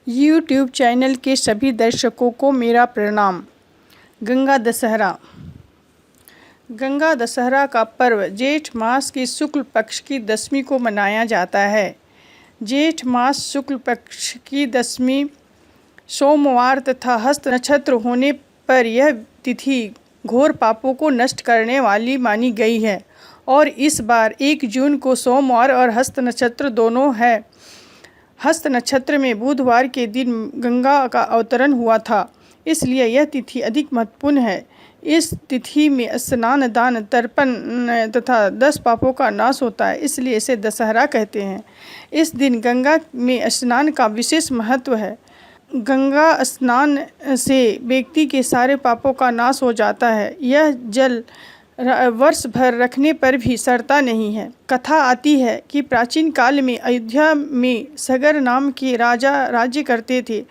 YouTube channel के सभी दर्शकों को मेरा प्रणाम। गंगा दशहरा। गंगा दशहरा का पर्व जेठ मास की शुक्ल पक्ष की दशमी को मनाया जाता है। जेठ मास शुक्ल पक्ष की दशमी सोमवार तथा हस्त नक्षत्र होने पर यह तिथि घोर पापों को नष्ट करने वाली मानी गई है और इस बार 1 जून को सोमवार और हस्त नक्षत्र दोनों है। हस्त नक्षत्र में बुधवार के दिन गंगा का अवतरण हुआ था, इसलिए यह तिथि अधिक महत्वपूर्ण है। इस तिथि में स्नान, दान, तर्पण तथा 10 पापों का नाश होता है, इसलिए इसे दशहरा कहते हैं। इस दिन गंगा में स्नान का विशेष महत्व है। गंगा स्नान से व्यक्ति के सारे पापों का नाश हो जाता है। यह जल वर्ष भर रखने पर भी सड़ता नहीं है। कथा आती है कि प्राचीन काल में अयोध्या में सगर नाम के राजा राज्य करते थे।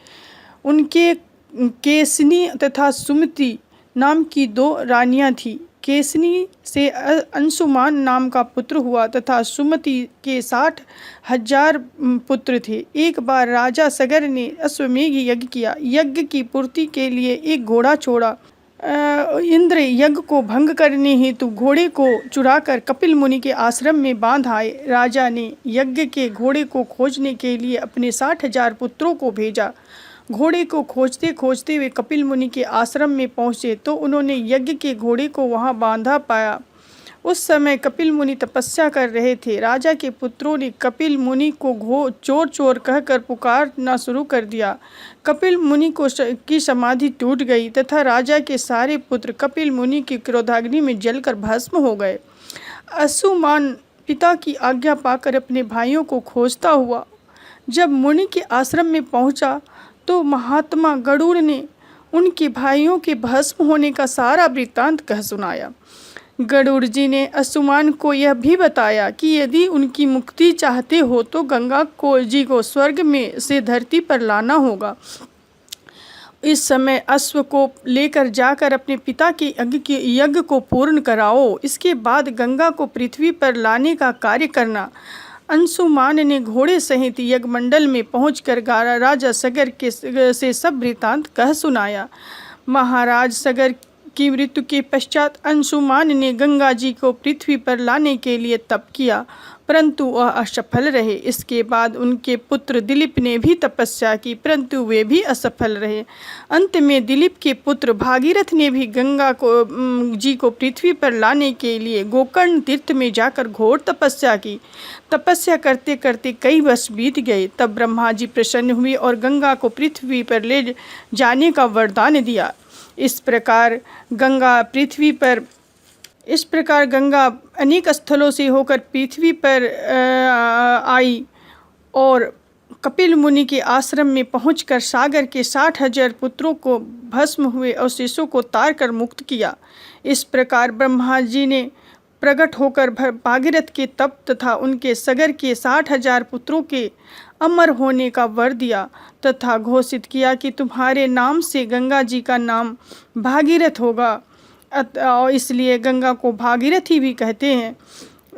उनके केसनी तथा सुमति नाम की 2 रानियां थीं। केसनी से अंशुमान नाम का पुत्र हुआ तथा सुमति के 60,000 पुत्र थे। एक बार राजा सगर ने अश्वमेघ यज्ञ किया। यज्ञ की पूर्ति के लिए एक घोड़ा छोड़ा। इंद्र यज्ञ को भंग करने हेतु घोड़े को चुराकर कपिल मुनि के आश्रम में बांध आए। राजा ने यज्ञ के घोड़े को खोजने के लिए अपने 60,000 पुत्रों को भेजा। घोड़े को खोजते खोजते वे कपिल मुनि के आश्रम में पहुँचे तो उन्होंने यज्ञ के घोड़े को वहाँ बांधा पाया। उस समय कपिल मुनि तपस्या कर रहे थे। राजा के पुत्रों ने कपिल मुनि को चोर चोर कहकर पुकारना शुरू कर दिया। कपिल मुनि की समाधि टूट गई तथा राजा के सारे पुत्र कपिल मुनि की क्रोधाग्नि में जलकर भस्म हो गए। अंशुमान पिता की आज्ञा पाकर अपने भाइयों को खोजता हुआ जब मुनि के आश्रम में पहुंचा तो महात्मा गरुड़ ने उनके भाइयों के भस्म होने का सारा वृत्तांत कह सुनाया। गरुड़ जी ने अंशुमान को यह भी बताया कि यदि उनकी मुक्ति चाहते हो तो गंगा को स्वर्ग में से धरती पर लाना होगा। इस समय अश्व को लेकर जाकर अपने पिता के यज्ञ को पूर्ण कराओ। इसके बाद गंगा को पृथ्वी पर लाने का कार्य करना। अंशुमान ने घोड़े सहित यज्ञमंडल में पहुंचकर राजा सगर से सब वृत्तांत कह सुनाया। महाराज सगर की मृत्यु के पश्चात अंशुमान ने गंगा जी को पृथ्वी पर लाने के लिए तप किया, परंतु वह असफल रहे। इसके बाद उनके पुत्र दिलीप ने भी तपस्या की, परंतु वे भी असफल रहे। अंत में दिलीप के पुत्र भागीरथ ने भी गंगा जी को पृथ्वी पर लाने के लिए गोकर्ण तीर्थ में जाकर घोर तपस्या की। तपस्या करते करते कई वर्ष बीत गए। तब ब्रह्मा जी प्रसन्न हुए और गंगा को पृथ्वी पर ले जाने का वरदान दिया। इस प्रकार गंगा अनेक स्थलों से होकर पृथ्वी पर आई और कपिल मुनि के आश्रम में पहुंचकर सागर के 60,000 पुत्रों को भस्म हुए और शेषों को तार कर मुक्त किया। इस प्रकार ब्रह्मा जी ने प्रकट होकर भागीरथ के तप तथा उनके सगर के 60,000 पुत्रों के अमर होने का वर दिया तथा घोषित किया कि तुम्हारे नाम से गंगा जी का नाम भागीरथ होगा और इसलिए गंगा को भागीरथी भी कहते हैं।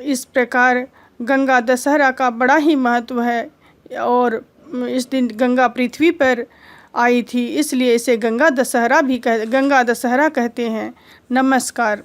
इस प्रकार गंगा दशहरा का बड़ा ही महत्व है और इस दिन गंगा पृथ्वी पर आई थी, इसलिए इसे गंगा दशहरा कहते हैं। नमस्कार।